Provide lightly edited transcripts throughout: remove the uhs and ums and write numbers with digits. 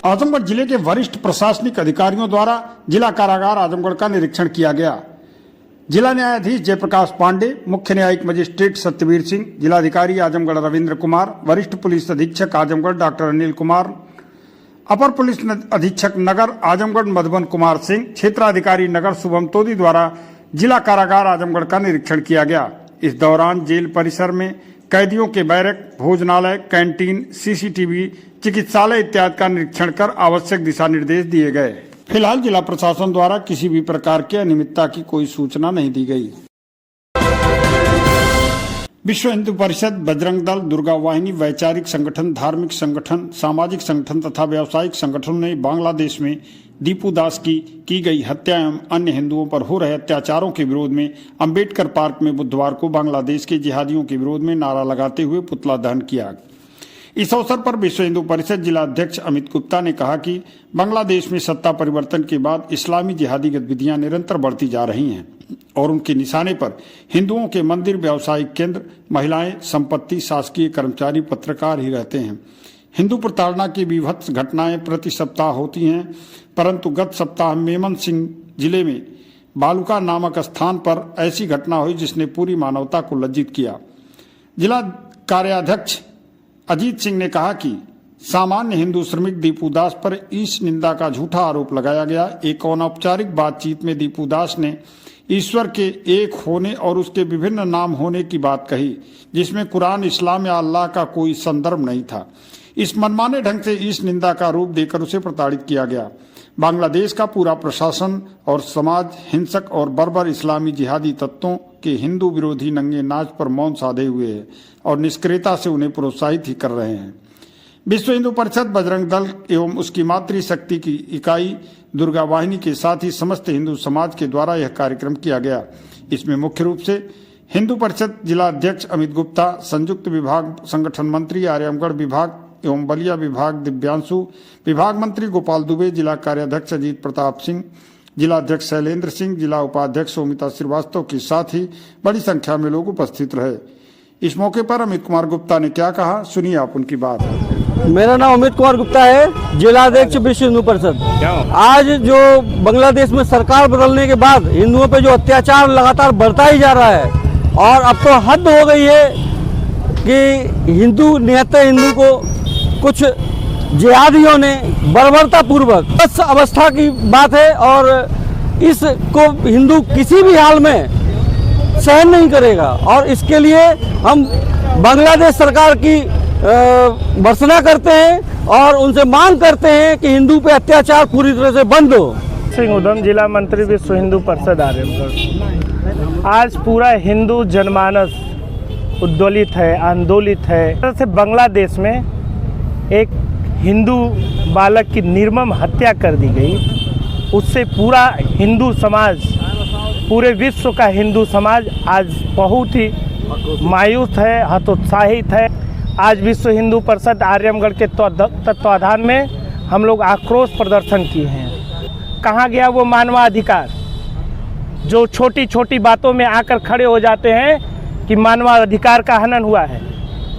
आजमगढ़ जिले के वरिष्ठ प्रशासनिक अधिकारियों द्वारा जिला कारागार आजमगढ़ का निरीक्षण किया गया। जिला न्यायाधीश जयप्रकाश पांडे, मुख्य न्यायिक मजिस्ट्रेट सत्यवीर सिंह, जिलाधिकारी आजमगढ़ रविंद्र कुमार, वरिष्ठ पुलिस अधीक्षक आजमगढ़ डॉक्टर अनिल कुमार, अपर पुलिस अधीक्षक नगर आजमगढ़ मधुबन कुमार सिंह, क्षेत्राधिकारी नगर शुभम तोदी द्वारा जिला कारागार आजमगढ़ का निरीक्षण किया गया। इस दौरान जेल परिसर में कैदियों के बैरक, भोजनालय, कैंटीन, सीसीटीवी, चिकित्सालय इत्यादि का निरीक्षण कर आवश्यक दिशा निर्देश दिए गए। फिलहाल जिला प्रशासन द्वारा किसी भी प्रकार की अनियमितता की कोई सूचना नहीं दी गई। विश्व हिंदू परिषद, बजरंग दल, दुर्गा वाहिनी, वैचारिक संगठन, धार्मिक संगठन, सामाजिक संगठन तथा व्यावसायिक संगठनों ने बांग्लादेश में दीपू दास की गई हत्या एवं अन्य हिंदुओं पर हो रहे अत्याचारों के विरोध में अंबेडकर पार्क में बुधवार को बांग्लादेश के जिहादियों के विरोध में नारा लगाते हुए पुतला दहन किया। इस अवसर पर विश्व हिंदू परिषद जिला अध्यक्ष अमित गुप्ता ने कहा कि बांग्लादेश में सत्ता परिवर्तन के बाद इस्लामी जिहादी गतिविधियां निरंतर बढ़ती जा रही हैं और उनके निशाने पर हिंदुओं के मंदिर, व्यावसायिक केंद्र, महिलाएं, संपत्ति, शासकीय कर्मचारी, पत्रकार ही रहते हैं। हिंदू प्रताड़ना की विभत्स घटनाएं प्रति सप्ताह होती हैं, परंतु गत सप्ताह मेमन सिंह जिले में बालुका नामक स्थान पर ऐसी घटना हुई जिसने पूरी मानवता को लज्जित किया। जिला कार्याध्यक्ष अजीत सिंह ने कहा कि सामान्य हिंदू श्रमिक दीपू दास पर ईश निंदा का झूठा आरोप लगाया गया। एक अनौपचारिक बातचीत में दीपू दास ने ईश्वर के एक होने और उसके विभिन्न नाम होने की बात कही, जिसमें कुरान, इस्लाम या अल्लाह का कोई संदर्भ नहीं था। इस मनमाने ढंग से ईश निंदा का रूप देकर उसे प्रताड़ित किया गया। बांग्लादेश का पूरा प्रशासन और समाज हिंसक और बर्बर इस्लामी जिहादी तत्वों के हिंदू विरोधी नंगे नाच पर मौन साधे हुए है और निष्क्रियता से उन्हें प्रोत्साहित ही कर रहे हैं। विश्व हिंदू परिषद, बजरंग दल एवं उसकी मातृशक्ति की इकाई दुर्गा वाहिनी के साथ ही समस्त हिंदू समाज के द्वारा यह कार्यक्रम किया गया। इसमें मुख्य रूप से हिंदू परिषद जिला अध्यक्ष अमित गुप्ता, संयुक्त विभाग संगठन मंत्री आर्यमगढ़ विभाग एवं बलिया विभाग दिव्यांशु, विभाग मंत्री गोपाल दुबे, जिला कार्याध्यक्ष अजीत प्रताप सिंह, जिला अध्यक्ष शैलेंद्र सिंह, जिला उपाध्यक्ष सोमिता श्रीवास्तव के साथ ही बड़ी संख्या में लोग उपस्थित रहे। इस मौके पर अमित कुमार गुप्ता ने क्या कहा, सुनिए आप उनकी बात। मेरा नाम अमित कुमार गुप्ता है, जिलाध्यक्ष विश्व हिंदू परिषद। आज जो बांग्लादेश में सरकार बदलने के बाद हिंदुओं पे जो अत्याचार लगातार बढ़ता ही जा रहा है और अब तो हद हो गई है कि हिंदू निहत्थे हिंदू को कुछ जिहादियों ने बर्बरता पूर्वक बस अवस्था की बात है और इसको हिंदू किसी भी हाल में सहन नहीं करेगा और इसके लिए हम बांग्लादेश सरकार की भर्त्सना करते हैं और उनसे मांग करते हैं कि हिंदू पे अत्याचार पूरी तरह से बंद हो। सिंह उधम, जिला मंत्री विश्व हिंदू परिषद आर्यमगढ़। आज पूरा हिंदू जनमानस उद्दोलित है, आंदोलित है। से बांग्लादेश में एक हिंदू बालक की निर्मम हत्या कर दी गई, उससे पूरा हिंदू समाज, पूरे विश्व का हिंदू समाज आज बहुत ही मायूस है, हतोत्साहित है। आज विश्व हिंदू परिषद आर्यमगढ़ के तत्वाधान में हम लोग आक्रोश प्रदर्शन किए हैं। कहाँ गया वो मानवाधिकार जो छोटी छोटी बातों में आकर खड़े हो जाते हैं कि मानवाधिकार का हनन हुआ है।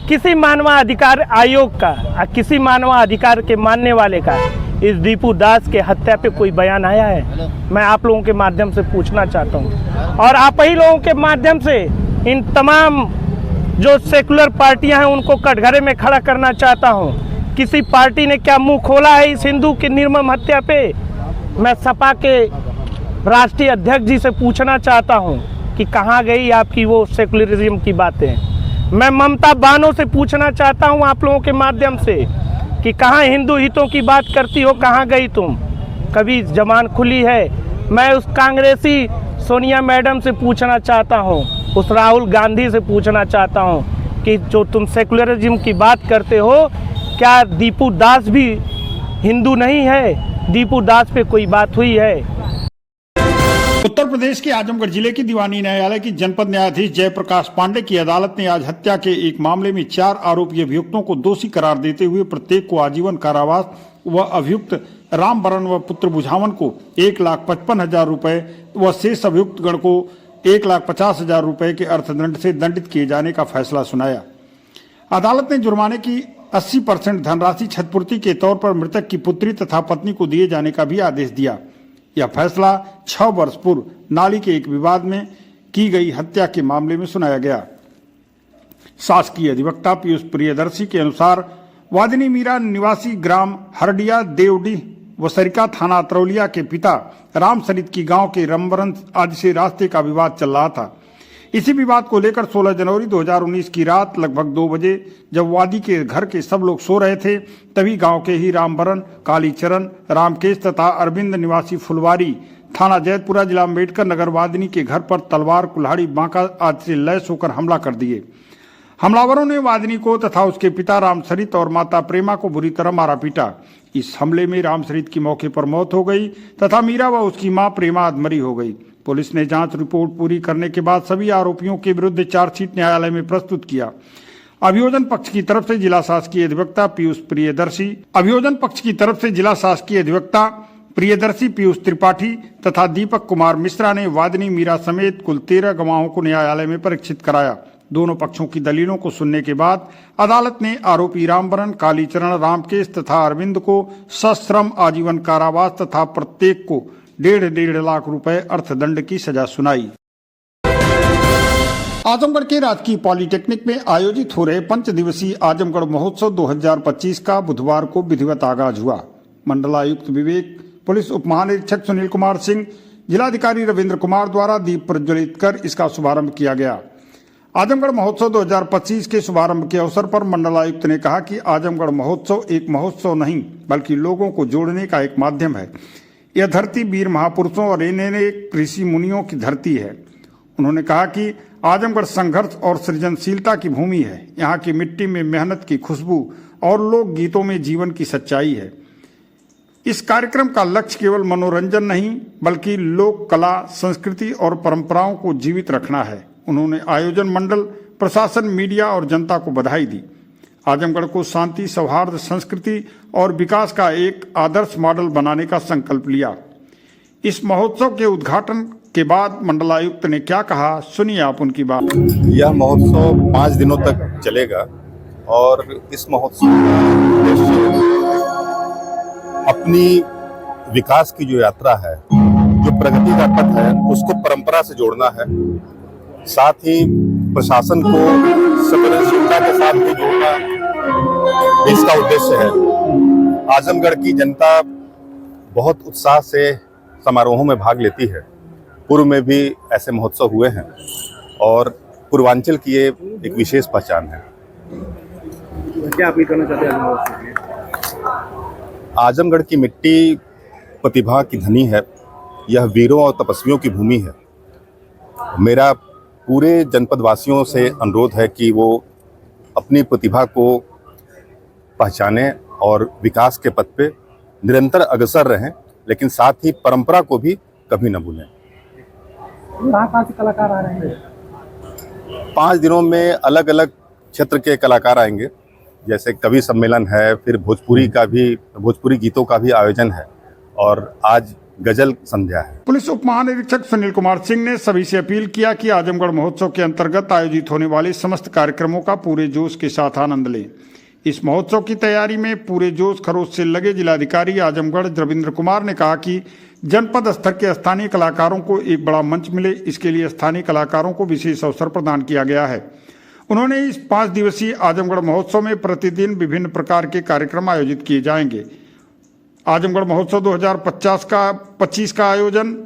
किसी मानवाधिकार आयोग का, किसी मानवाधिकार के मानने वाले का इस दीपू दास के हत्या पे कोई बयान आया है? मैं आप लोगों के माध्यम से पूछना चाहता हूँ और आप ही लोगों के माध्यम से इन तमाम जो सेकुलर पार्टियां हैं उनको कटघरे में खड़ा करना चाहता हूं। किसी पार्टी ने क्या मुंह खोला है इस हिंदू की निर्मम हत्या पे? मैं सपा के राष्ट्रीय अध्यक्ष जी से पूछना चाहता हूं कि कहां गई आपकी वो सेकुलरिज्म की बातें। मैं ममता बानो से पूछना चाहता हूं आप लोगों के माध्यम से कि कहां हिंदू हितों की बात करती हो, कहां गई तुम? कभी जबान खुली है? मैं उस कांग्रेसी सोनिया मैडम से पूछना चाहता हूं, उस राहुल गांधी से पूछना चाहता हूं कि जो तुम सेकुलरिज्म की बात करते हो, क्या दीपू दास भी हिंदू नहीं है? दीपू दास पे कोई बात हुई है? उत्तर प्रदेश के आजमगढ़ जिले की दीवानी न्यायालय की जनपद न्यायाधीश जयप्रकाश पांडे की अदालत ने आज हत्या के एक मामले में 4 आरोपी अभियुक्तों को दोषी करार देते हुए प्रत्येक को आजीवन कारावास व अभियुक्त रामबरन व पुत्र बुझावन को 1,55,000 रुपए व शेष अभियुक्त गण को 1,50,000 रुपए के अर्थदंड से दंडित किए जाने का फैसला सुनाया। अदालत ने जुर्माने की 80% धनराशि क्षतिपूर्ति के तौर पर मृतक की पुत्री तथा पत्नी को दिए जाने का भी आदेश दिया। यह फैसला 6 वर्ष पूर्व नाली के एक विवाद में की गई हत्या के मामले में सुनाया गया। शासकीय अधिवक्ता पीयूष प्रियदर्शी के अनुसार वादिनी मीरा निवासी ग्राम हरडिया देवडी वसरिका थाना अतरौलिया के पिता रामसरित की गांव के रमबरन आदि से रास्ते का विवाद चल रहा था। इसी विवाद को लेकर 16 जनवरी 2019 की रात लगभग 2 बजे जब वादी के घर के सब लोग सो रहे थे, तभी गांव के ही रामबरन, कालीचरण, रामकेश तथा अरविंद निवासी फुलवारी थाना जैतपुरा जिला अम्बेडकर नगर वादिनी के घर पर तलवार, कुल्हाड़ी, बांका आदि से लैस होकर हमला कर दिए। हमलावरों ने वादिनी को तथा उसके पिता रामसरित और माता प्रेमा को बुरी तरह मारा पीटा। इस हमले में रामसरित की मौके पर मौत हो गई तथा मीरा व उसकी मां प्रेमा अधमरी हो गई। पुलिस ने जांच रिपोर्ट पूरी करने के बाद सभी आरोपियों के विरुद्ध चार्जशीट न्यायालय में प्रस्तुत किया। अभियोजन पक्ष की तरफ से जिला शासकीय अधिवक्ता प्रियदर्शी पीयूष त्रिपाठी तथा दीपक कुमार मिश्रा ने वादिनी मीरा समेत कुल 13 गवाहों को न्यायालय में परीक्षित कराया। दोनों पक्षों की दलीलों को सुनने के बाद अदालत ने आरोपी रामबरन, कालीचरण, रामकेश तथा अरविंद को सश्रम आजीवन कारावास तथा प्रत्येक को 1.5 लाख रुपए अर्थदंड की सजा सुनाई। आजमगढ़ के राजकीय पॉलिटेक्निक में आयोजित हो रहे 5 दिवसीय आजमगढ़ महोत्सव 2025 का बुधवार को विधिवत आगाज हुआ। मंडलायुक्त विवेक, पुलिस उप महानिरीक्षक सुनील कुमार सिंह, जिलाधिकारी रविंद्र कुमार द्वारा दीप प्रज्वलित कर इसका शुभारंभ किया गया। आजमगढ़ महोत्सव 2025 के शुभारंभ के अवसर पर मंडलायुक्त ने कहा कि आजमगढ़ महोत्सव एक महोत्सव नहीं बल्कि लोगों को जोड़ने का एक माध्यम है। यह धरती वीर महापुरुषों और अनेक ऋषि मुनियों की धरती है। उन्होंने कहा कि आजमगढ़ संघर्ष और सृजनशीलता की भूमि है। यहाँ की मिट्टी में मेहनत की खुशबू और लोक गीतों में जीवन की सच्चाई है। इस कार्यक्रम का लक्ष्य केवल मनोरंजन नहीं बल्कि लोक कला, संस्कृति और परंपराओं को जीवित रखना है। उन्होंने आयोजन मंडल, प्रशासन, मीडिया और जनता को बधाई दी। आजमगढ़ को शांति, सौहार्द, संस्कृति और विकास का एक आदर्श मॉडल बनाने का संकल्प लिया। इस महोत्सव के उद्घाटन के बाद मंडलायुक्त ने क्या कहा, सुनिए आप उनकी बात। यह महोत्सव 5 दिनों तक चलेगा और इस महोत्सव का उद्देश्य अपनी विकास की जो यात्रा है, जो प्रगति का पथ है, उसको परंपरा से जोड़ना है। साथ ही प्रशासन को संवेदनशीलता के साथ भी जोड़ना इसका उद्देश्य है। आजमगढ़ की जनता बहुत उत्साह से समारोहों में भाग लेती है। पूर्व में भी ऐसे महोत्सव हुए हैं और पूर्वांचल की ये एक विशेष पहचान है। क्या अपील करना चाहते हैं? आजमगढ़ की मिट्टी प्रतिभा की धनी है। यह वीरों और तपस्वियों की भूमि है। मेरा पूरे जनपद वासियों से अनुरोध है कि वो अपनी प्रतिभा को पहचानें और विकास के पथ पे निरंतर अग्रसर रहें, लेकिन साथ ही परंपरा को भी कभी न भूलें। कहाँ से कलाकार आ रहे हैं? 5 दिनों में अलग अलग क्षेत्र के कलाकार आएंगे। जैसे कवि सम्मेलन है, फिर भोजपुरी गीतों का भी आयोजन है और आज गजल संध्या है। पुलिस उप महानिरीक्षक सुनील कुमार सिंह ने सभी से अपील किया कि आजमगढ़ महोत्सव के अंतर्गत आयोजित होने वाले समस्त कार्यक्रमों का पूरे जोश के साथ आनंद लें। इस महोत्सव की तैयारी में पूरे जोश खरोश से लगे जिलाधिकारी आजमगढ़ रविंद्र कुमार ने कहा कि जनपद स्तर के स्थानीय कलाकारों को एक बड़ा मंच मिले, इसके लिए स्थानीय कलाकारों को विशेष अवसर प्रदान किया गया है। उन्होंने इस 5 दिवसीय आजमगढ़ महोत्सव में प्रतिदिन विभिन्न प्रकार के कार्यक्रम आयोजित किए जाएंगे। आजमगढ़ महोत्सव 2025 का आयोजन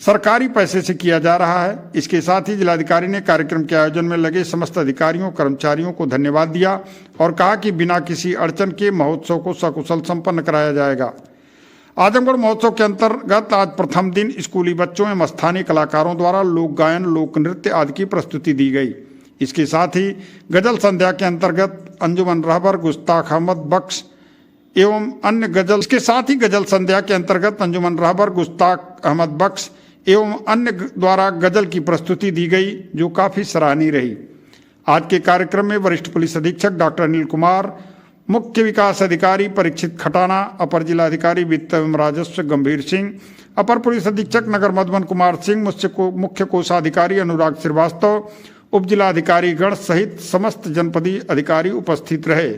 सरकारी पैसे से किया जा रहा है। इसके साथ ही जिलाधिकारी ने कार्यक्रम के आयोजन में लगे समस्त अधिकारियों, कर्मचारियों को धन्यवाद दिया और कहा कि बिना किसी अड़चन के महोत्सव को सकुशल संपन्न कराया जाएगा। आजमगढ़ महोत्सव के अंतर्गत आज प्रथम दिन स्कूली बच्चों एवं स्थानीय कलाकारों द्वारा लोक गायन, लोक नृत्य आदि की प्रस्तुति दी गई। इसके साथ ही गजल संध्या के अंतर्गत अंजुमन रहबर, गुस्ताख अहमद बख्श एवं अन्य द्वारा गजल की प्रस्तुति दी गई, जो काफी सराहनीय रही। आज के कार्यक्रम में वरिष्ठ पुलिस अधीक्षक डॉक्टर अनिल कुमार, मुख्य विकास अधिकारी परीक्षित खटाना, अपर जिलाधिकारी वित्त एवं राजस्व गंभीर सिंह, अपर पुलिस अधीक्षक नगर मधुबन कुमार सिंह, मुख्य कोषाधिकारी अनुराग श्रीवास्तव, उप जिलाधिकारी गण सहित समस्त जनपदीय अधिकारी उपस्थित रहे।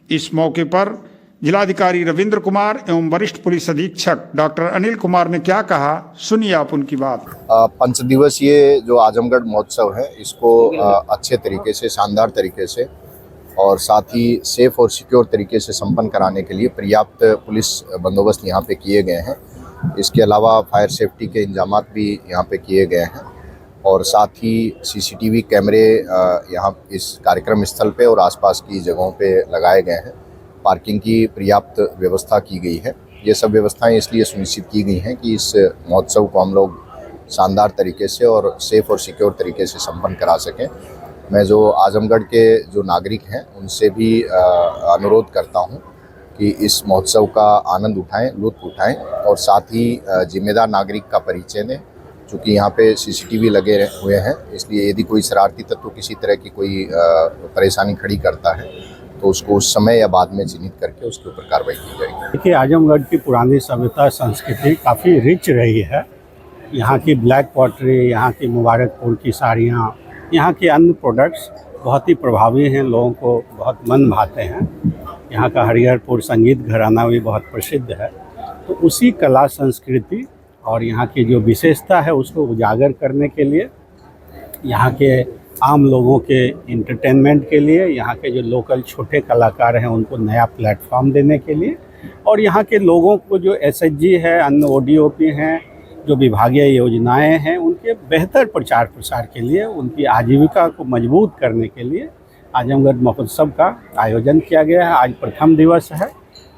इस मौके पर जिलाधिकारी रविंद्र कुमार एवं वरिष्ठ पुलिस अधीक्षक डॉक्टर अनिल कुमार ने क्या कहा, सुनिए आप उनकी बात। पंचदिवसीय जो आजमगढ़ महोत्सव है इसको अच्छे तरीके से, शानदार तरीके से और साथ ही सेफ और सिक्योर तरीके से संपन्न कराने के लिए पर्याप्त पुलिस बंदोबस्त यहाँ पे किए गए हैं। इसके अलावा फायर सेफ्टी के इंतजाम भी यहाँ पे किए गए हैं और साथ ही सीसीटीवी कैमरे यहाँ इस कार्यक्रम स्थल पे और आसपास की जगहों पे लगाए गए हैं। पार्किंग की पर्याप्त व्यवस्था की गई है। ये सब व्यवस्थाएं इसलिए सुनिश्चित की गई हैं कि इस महोत्सव को हम लोग शानदार तरीके से और सेफ और सिक्योर तरीके से संपन्न करा सकें। मैं जो आजमगढ़ के जो नागरिक हैं उनसे भी अनुरोध करता हूं कि इस महोत्सव का आनंद उठाएं, लुत्फ उठाएं और साथ ही जिम्मेदार नागरिक का परिचय दें। चूँकि यहाँ पे सीसीटीवी लगे हुए हैं, इसलिए यदि कोई शरारती तत्व किसी तरह की कोई परेशानी खड़ी करता है तो उसको उस समय या बाद में चिन्हित करके उसके ऊपर कार्रवाई की जाएगी। देखिए, आजमगढ़ की पुरानी सभ्यता संस्कृति काफ़ी रिच रही है। यहाँ की ब्लैक पॉटरी, यहाँ की मुबारकपुर की साड़ियाँ, यहाँ के अन्य प्रोडक्ट्स बहुत ही प्रभावी हैं, लोगों को बहुत मन भाते हैं। यहाँ का हरिहरपुर संगीत घराना भी बहुत प्रसिद्ध है। तो उसी कला संस्कृति और यहाँ की जो विशेषता है उसको उजागर करने के लिए, यहाँ के आम लोगों के इंटरटेनमेंट के लिए, यहाँ के जो लोकल छोटे कलाकार हैं उनको नया प्लेटफॉर्म देने के लिए और यहाँ के लोगों को जो एसएचजी है, अन्य ओडीओपी हैं, जो विभागीय योजनाएं हैं, उनके बेहतर प्रचार प्रसार के लिए, उनकी आजीविका को मजबूत करने के लिए आजमगढ़ महोत्सव का आयोजन किया गया है। आज प्रथम दिवस है,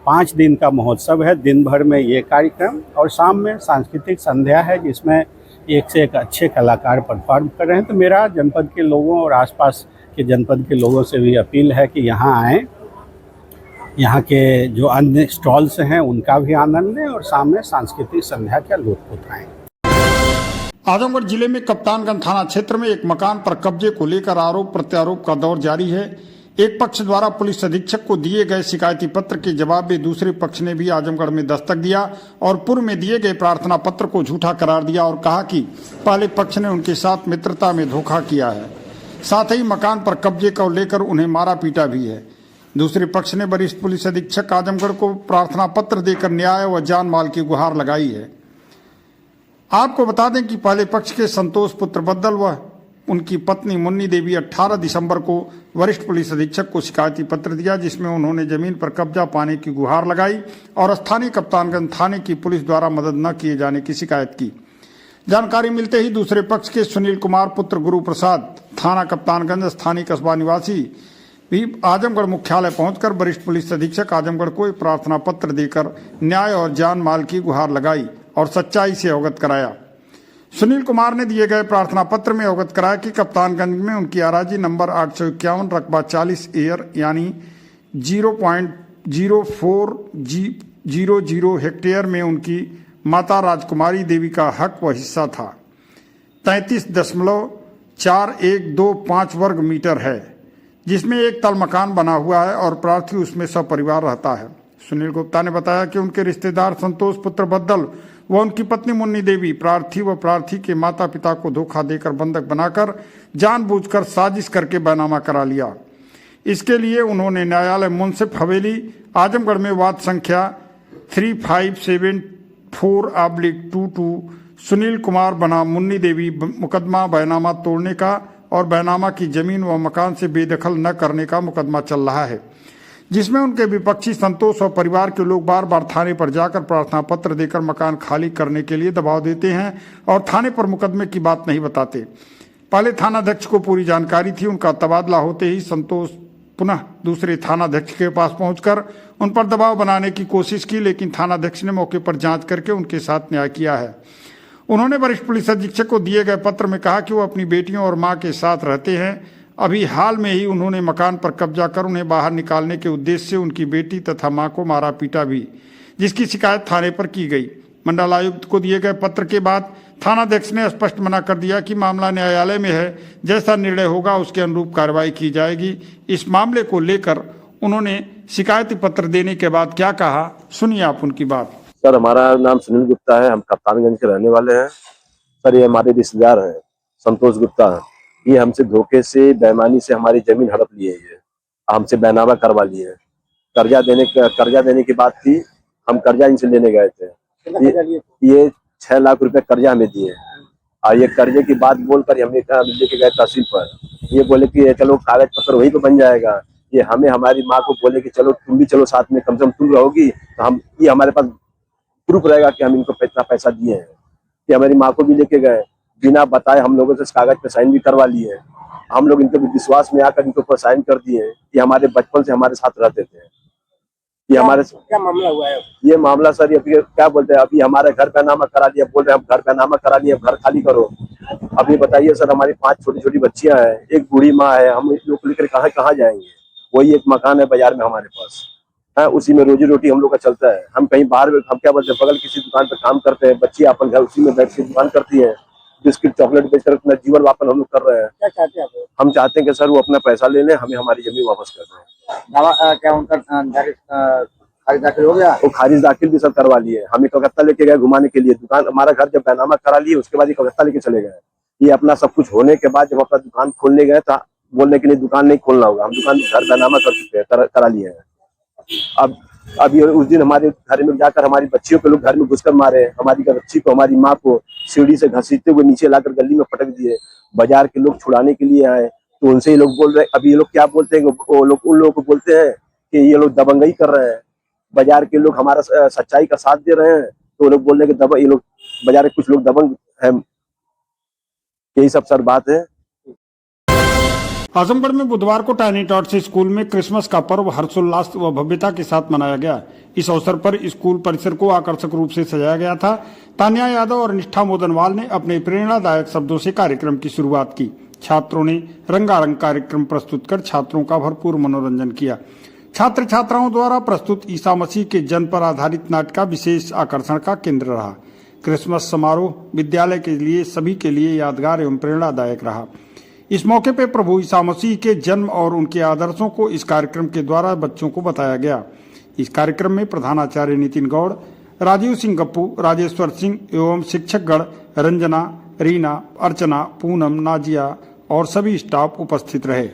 5 दिन का महोत्सव है। दिन भर में ये कार्यक्रम और शाम में सांस्कृतिक संध्या है जिसमें एक से एक अच्छे कलाकार परफॉर्म कर रहे हैं। तो मेरा जनपद के लोगों और आसपास के जनपद के लोगों से भी अपील है कि यहाँ आएँ, यहाँ के जो अन्य स्टॉल्स हैं उनका भी आनंद लें और सामने सांस्कृतिक संध्या का लुत्फ उठाएं। आजमगढ़ जिले में कप्तानगंज थाना क्षेत्र में एक मकान पर कब्जे को लेकर आरोप प्रत्यारोप का दौर जारी है। एक पक्ष द्वारा पुलिस अधीक्षक को दिए गए शिकायती पत्र के जवाब में दूसरे पक्ष ने भी आजमगढ़ में दस्तक दिया और पूर्व में दिए गए प्रार्थना पत्र को झूठा करार दिया और कहा कि पहले पक्ष ने उनके साथ मित्रता में धोखा किया है। साथ ही मकान पर कब्जे को लेकर उन्हें मारा पीटा भी है। दूसरे पक्ष ने वरिष्ठ पुलिस अधीक्षक आजमगढ़ को प्रार्थना पत्र देकर न्याय व जान माल की गुहार लगाई है। आपको बता दें कि पहले पक्ष के संतोष पुत्र बद्दल व उनकी पत्नी मुन्नी देवी 18 दिसंबर को वरिष्ठ पुलिस अधीक्षक को शिकायती पत्र दिया, जिसमें उन्होंने जमीन पर कब्जा पाने की गुहार लगाई और स्थानीय कप्तानगंज थाने की पुलिस द्वारा मदद न किए जाने की शिकायत की। जानकारी मिलते ही दूसरे पक्ष के सुनील कुमार पुत्र गुरु प्रसाद, थाना कप्तानगंज स्थानीय कस्बा निवासी, भी आजमगढ़ मुख्यालय पहुंचकर वरिष्ठ पुलिस अधीक्षक आजमगढ़ को एक प्रार्थना पत्र देकर न्याय और जान माल की गुहार लगाई और सच्चाई से अवगत कराया। सुनील कुमार ने दिए गए प्रार्थना पत्र में अवगत कराया कि कप्तानगंज में उनकी अराजी नंबर 851 रकबा 40 एयर यानी 0.0400 हेक्टेयर में उनकी माता राजकुमारी देवी का हक व हिस्सा था। 33.4125 वर्ग मीटर है, जिसमें एक तल मकान बना हुआ है और प्रार्थी उसमें सपरिवार रहता है। सुनील गुप्ता ने बताया कि उनके रिश्तेदार संतोष पुत्र बद्दल व उनकी पत्नी मुन्नी देवी प्रार्थी व प्रार्थी के माता पिता को धोखा देकर बंधक बनाकर जानबूझकर साजिश करके बैनामा करा लिया। इसके लिए उन्होंने न्यायालय मुंसिफ हवेली आजमगढ़ में वाद संख्या 3574/22 सुनील कुमार बना मुन्नी देवी मुकदमा बैनामा तोड़ने का और बैनामा की जमीन व मकान से बेदखल न करने का मुकदमा चल रहा है, जिसमें उनके विपक्षी संतोष और परिवार के लोग बार बार थाने पर जाकर प्रार्थना पत्र देकर मकान खाली करने के लिए दबाव देते हैं और थाने पर मुकदमे की बात नहीं बताते। पहले थानाध्यक्ष को पूरी जानकारी थी। उनका तबादला होते ही संतोष पुनः दूसरे थानाध्यक्ष के पास पहुंचकर उन पर दबाव बनाने की कोशिश की, लेकिन थानाध्यक्ष ने मौके पर जांच करके उनके साथ न्याय किया है। उन्होंने वरिष्ठ पुलिस अधीक्षक को दिए गए पत्र में कहा कि वो अपनी बेटियों और मां के साथ रहते हैं। अभी हाल में ही उन्होंने मकान पर कब्जा कर उन्हें बाहर निकालने के उद्देश्य से उनकी बेटी तथा मां को मारा पीटा भी, जिसकी शिकायत थाने पर की गई। मंडलायुक्त को दिए गए पत्र के बाद थानाध्यक्ष ने स्पष्ट मना कर दिया कि मामला न्यायालय में है, जैसा निर्णय होगा उसके अनुरूप कार्रवाई की जाएगी। इस मामले को लेकर उन्होंने शिकायती पत्र देने के बाद क्या कहा, सुनिए आप उनकी बात। सर, हमारा नाम सुनील गुप्ता है, हम कप्तानगंज के रहने वाले हैं। सर, ये हमारे रिश्तेदार हैं संतोष गुप्ता। ये हमसे धोखे से बेईमानी से हमारी जमीन हड़प लिए है, हमसे बैनामा करवा लिए है। कर्जा देने की बात थी। हम कर्जा इनसे लेने गए थे। ये 6 लाख रुपए कर्जा हमें दिए और ये कर्जे की बात बोलकर हमें लेके गए तहसील पर। ये बोले कि चलो कागज पत्र वहीं पे बन जाएगा। ये हमें हमारी माँ को बोले कि चलो तुम भी चलो साथ में, कम से कम तुम रहोगी तो हम ये हमारे पास प्रूफ रहेगा कि हम इनको इतना पैसा दिए हैं। कि हमारी माँ को भी लेके गए, बिना बताए हम लोगों से इस कागज पे साइन भी करवा लिए। हम लोग इनके विश्वास में आकर इनके ऊपर साइन कर दिए। ये हमारे बचपन से हमारे साथ रहते थे। ये हमारे क्या मामला हुआ है? ये मामला सर अभी क्या बोलते हैं, अभी हमारे घर पैनामा करा दिया, बोल रहे हैं हम घर पैनामा करा लिए, घर खाली करो। अभी बताइए सर, हमारी 5 छोटी छोटी बच्चियां हैं, एक बूढ़ी माँ है, हम लोग लेकर कहाँ जाएंगे? वही एक मकान है बाजार में हमारे पास है, उसी में रोजी रोटी हम लोग का चलता है। हम कहीं बाहर हम क्या बोलते हैं बगल किसी दुकान पर काम करते हैं, बच्ची अपन घर उसी में बैठ के दुकान करती है, बिस्किट चॉकलेट बेचकर अपना जीवन यापन हम लोग कर रहे हैं। क्या चाहते हैं आप? हम चाहते हैं कि सर वो अपना पैसा ले लें, हमें हमारी जमीन वापस कर दें। क्या उनका खारिज दाखिल हो गया? वो खारिज दाखिल भी सब करवा लिए। हमें कलकत्ता लेके गए घुमाने के लिए। दुकान हमारा घर जब बैनामा करा लिए उसके बाद ये कलकत्ता लेके चले गए। ये अपना सब कुछ होने के बाद जब अपना दुकान खोलने गए तो बोलने के लिए दुकान नहीं खोलना होगा, हम दुकान घर बैनामा कर चुके हैं, करा लिए हैं। अब ये उस दिन हमारे घर में जाकर हमारी बच्चियों के लोग घर में घुसकर मारे, हमारी बच्ची को हमारी माँ को सीढ़ी से घसीटते हुए नीचे लाकर गली में पटक दिए। बाजार के लोग छुड़ाने के लिए आए तो उनसे ये लोग बोल रहे, अभी ये लोग क्या बोलते हैं, वो लोग उन लोगों को बोलते हैं कि ये लोग दबंगई कर रहे हैं। बाजार के लोग हमारा सच्चाई का साथ दे रहे हैं तो वो लोग बोल रहे हैं कि ये लोग बाजार के कुछ लोग दबंग है। यही सब सर बात है। आजमगढ़ में बुधवार को टाइनी टॉट्स स्कूल में क्रिसमस का पर्व हर्षोल्लास व भव्यता के साथ मनाया गया। इस अवसर पर स्कूल परिसर को आकर्षक रूप से सजाया गया था। तान्या यादव और निष्ठा मोदनवाल ने अपने प्रेरणादायक शब्दों से कार्यक्रम की शुरुआत की। छात्रों ने रंगारंग कार्यक्रम प्रस्तुत कर छात्रों का भरपूर मनोरंजन किया। छात्र छात्राओं द्वारा प्रस्तुत ईसा मसीह के जन्म पर आधारित नाटक विशेष आकर्षण का केंद्र रहा। क्रिसमस समारोह विद्यालय के लिए सभी के लिए यादगार एवं प्रेरणादायक रहा। इस मौके पर प्रभु ईसा मसीह के जन्म और उनके आदर्शों को इस कार्यक्रम के द्वारा बच्चों को बताया गया। इस कार्यक्रम में प्रधानाचार्य नितिन गौड़, राजीव सिंह गप्पू, राजेश्वर सिंह एवं शिक्षकगण रंजना, रीना, अर्चना, पूनम, नाजिया और सभी स्टाफ उपस्थित रहे।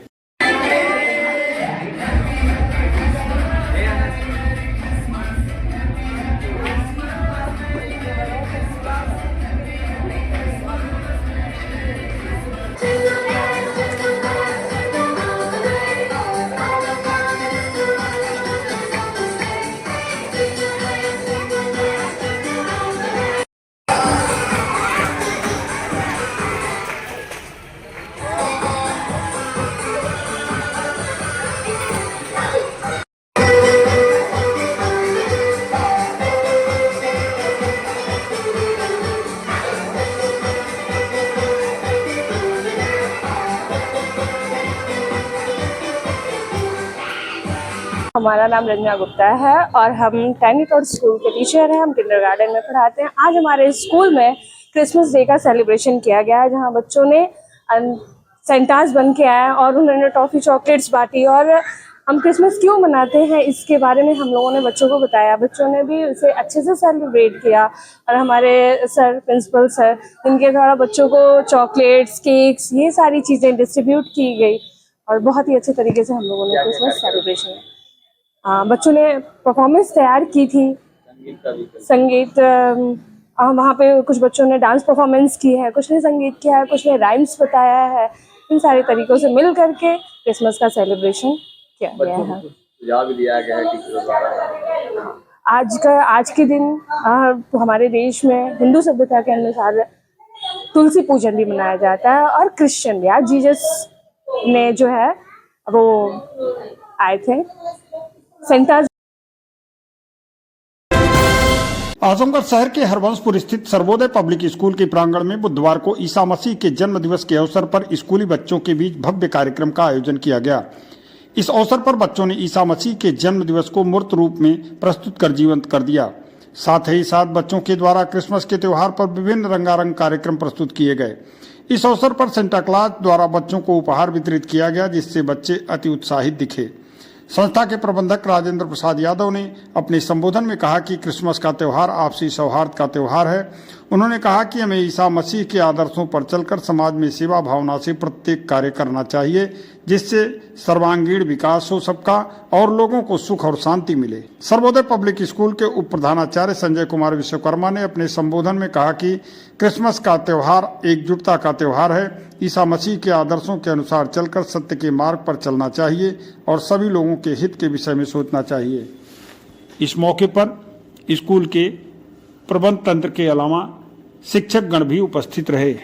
हमारा नाम रंजना गुप्ता है और हम टाइनी टॉट्स स्कूल के टीचर हैं। हम किंडरगार्टन में पढ़ाते हैं। आज हमारे स्कूल में क्रिसमस डे का सेलिब्रेशन किया गया है, जहां बच्चों ने सेंटास बन के आए और उन्होंने टॉफ़ी चॉकलेट्स बांटी। और हम क्रिसमस क्यों मनाते हैं इसके बारे में हम लोगों ने बच्चों को बताया। बच्चों ने भी उसे अच्छे से सेलिब्रेट किया और हमारे सर, प्रिंसिपल सर, जिनके द्वारा बच्चों को चॉकलेट्स, केक्स, ये सारी चीज़ें डिस्ट्रीब्यूट की गई और बहुत ही अच्छे तरीके से हम लोगों ने क्रिसमस सेलिब्रेशन बच्चों ने परफॉर्मेंस तैयार की थी। संगीत वहाँ पे कुछ बच्चों ने डांस परफॉर्मेंस की है, कुछ ने संगीत किया है, कुछ ने राइम्स बताया है। इन सारे तरीक़ों से मिल करके क्रिसमस का सेलिब्रेशन किया गया है। सुझाव भी दिया गया है कि आज के दिन हमारे देश में हिंदू सभ्यता के अनुसार तुलसी पूजन भी मनाया जाता है और क्रिश्चियन भी। आज जीसस ने जो है वो आए थे। सेंटास आजमगढ़ शहर के हरवंशपुर स्थित सर्वोदय पब्लिक स्कूल के प्रांगण में बुधवार को ईसा मसीह के जन्म दिवस के अवसर पर स्कूली बच्चों के बीच भव्य कार्यक्रम का आयोजन किया गया। इस अवसर पर बच्चों ने ईसा मसीह के जन्म दिवस को मूर्त रूप में प्रस्तुत कर जीवंत कर दिया। साथ ही साथ बच्चों के द्वारा क्रिसमस के त्योहार पर विभिन्न रंगारंग कार्यक्रम प्रस्तुत किए गए। इस अवसर पर सेंटा क्लॉज द्वारा बच्चों को उपहार वितरित किया गया, जिससे बच्चे अति उत्साहित दिखे। संस्था के प्रबंधक राजेंद्र प्रसाद यादव ने अपने संबोधन में कहा कि क्रिसमस का त्यौहार आपसी सौहार्द का त्यौहार है उन्होंने कहा कि हमें ईसा मसीह के आदर्शों पर चलकर समाज में सेवा भावना से प्रत्येक कार्य करना चाहिए, जिससे सर्वांगीण विकास हो सबका और लोगों को सुख और शांति मिले। सर्वोदय पब्लिक स्कूल के उप प्रधानाचार्य संजय कुमार विश्वकर्मा ने अपने संबोधन में कहा कि क्रिसमस का त्योहार एकजुटता का त्योहार है। ईसा मसीह के आदर्शों के अनुसार चलकर सत्य के मार्ग पर चलना चाहिए और सभी लोगों के हित के विषय में सोचना चाहिए। इस मौके पर स्कूल के प्रबंध तंत्र के अलावा शिक्षक गण भी उपस्थित रहे।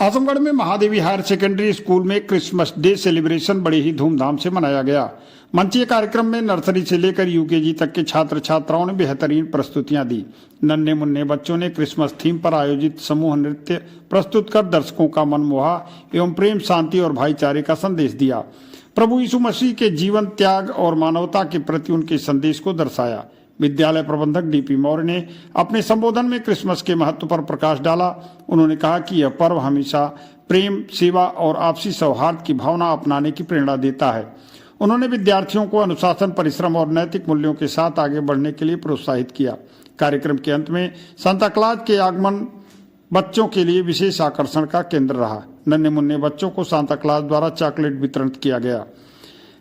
आजमगढ़ में महादेवी हायर सेकेंडरी स्कूल में क्रिसमस डे सेलिब्रेशन बड़े ही धूमधाम से मनाया गया। मंचीय कार्यक्रम में नर्सरी से लेकर यूकेजी तक के छात्र छात्राओं ने बेहतरीन प्रस्तुतियां दी। नन्हे मुन्ने बच्चों ने क्रिसमस थीम पर आयोजित समूह नृत्य प्रस्तुत कर दर्शकों का मन मोहा एवं प्रेम, शांति और भाईचारे का संदेश दिया। प्रभु यीशु मसीह के जीवन, त्याग और मानवता के प्रति उनके संदेश को दर्शाया। विद्यालय प्रबंधक डीपी मौर्य ने अपने संबोधन में क्रिसमस के महत्व पर प्रकाश डाला। उन्होंने कहा कि यह पर्व हमेशा प्रेम, सेवा और आपसी सौहार्द की भावना अपनाने की प्रेरणा देता है। उन्होंने विद्यार्थियों को अनुशासन, परिश्रम और नैतिक मूल्यों के साथ आगे बढ़ने के लिए प्रोत्साहित किया। कार्यक्रम के अंत में सांता क्लॉज के आगमन बच्चों के लिए विशेष आकर्षण का केंद्र रहा। नन्हे मुन्ने बच्चों को सांता क्लॉज द्वारा चॉकलेट वितरण किया गया।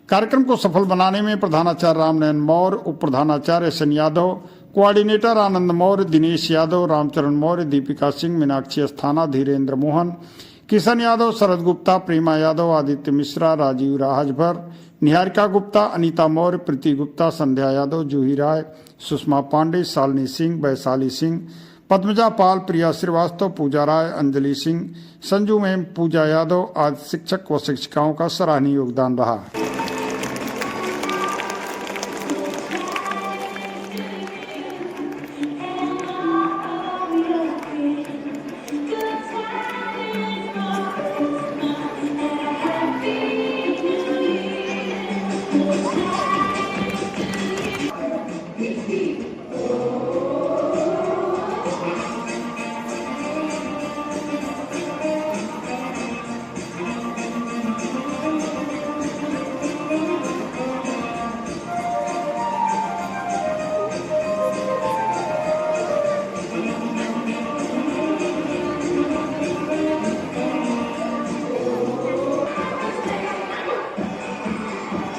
कार्यक्रम को सफल बनाने में प्रधानाचार्य रामनयन मौर्य, उप प्रधानाचार्य एस.एन. यादव, कोऑर्डिनेटर आनंद मौर्य, दिनेश यादव, रामचरण मौर्य, दीपिका सिंह, मीनाक्षी अस्थाना, धीरेन्द्र मोहन, किशन यादव, शरद गुप्ता, प्रेमा यादव, आदित्य मिश्रा, राजीव राजभर, निहारिका गुप्ता, अनीता मौर्य, प्रीति गुप्ता, संध्या यादव, जूही राय, सुषमा पांडे, शालिनी सिंह, वैशाली सिंह, पद्मजा पाल, प्रिया श्रीवास्तव, पूजा राय, अंजलि सिंह, संजू मैम, पूजा यादव आदि शिक्षक व शिक्षिकाओं का सराहनीय योगदान रहा।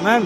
मैम